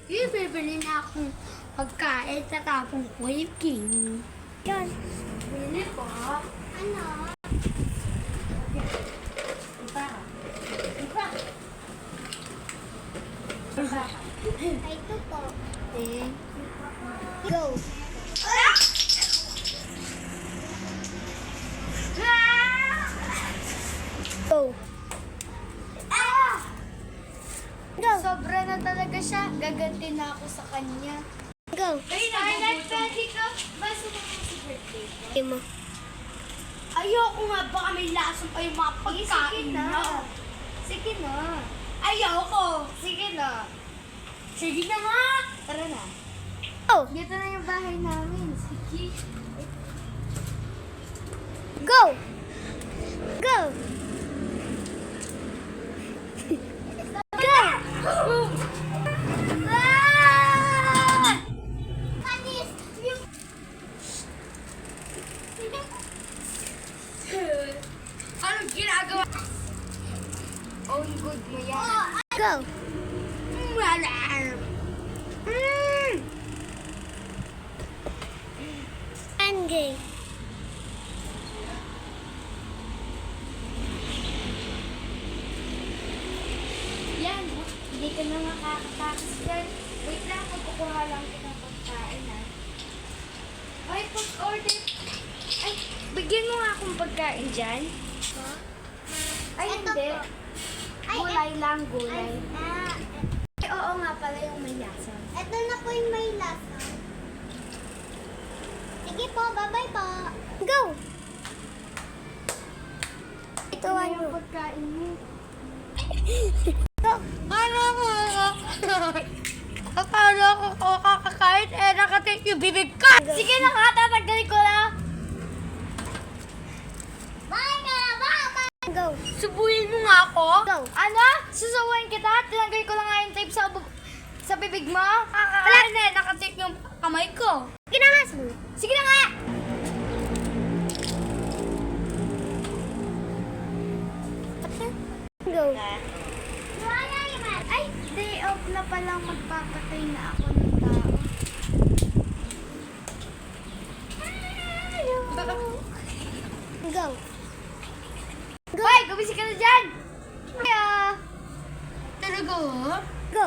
Bibili na akong pagkain sa tapong King. Yan. Bili po. Ano? Iba. Ay, ito po. Eh. Go. Go. Go. Sobra na talaga siya. Gaganti na ako sa kanya. Go. Starlight, pwede ka ba sumama sa birthday ko? Sige mo. Ayoko nga, baka may lason pa yung mga pagkain Sige na. na. Sige na. Ayoko. Sige na. Sige na nga. Tara na. Go. Dito na yung bahay namin. Sige. Go. Go. Go. Ah! Panis. Anong ginagawa? Oh, good mo yan. Go. Wala. Angry. Yan, hindi ka na makakatakas dyan. Wait lang, magkukuha lang kita ng pagkain ha. Ay, pag-order. Ay, bigyan mo nga akong pagkain dyan. Ay, Eto hindi. po. Ay, Gulay lang, gulay. Ay, Ay, oo nga pala yung may lasa. ito na po yung may lasa. Sige po, bye-bye po. Go! Ito Ano ano? yung pagkain mo? Go! Ano ko? Akala ko kakakain, nakatake yung bibig ka! Sige na nga, tatanggalin ko na! Bye na! Bye! Go! Subuhin mo nga ako? Go. Ano? Susubuhin kita? Tinanggal ko lang nga yung tape sa bibig mo? Kakakain nakatape yung kamay ko. Sige na nga! Sige na nga! Go! Ay, day off na palang magpapatay na ako ng tao. Go! Hoy, gumising ka na dyan! Kaya, talaga? Go!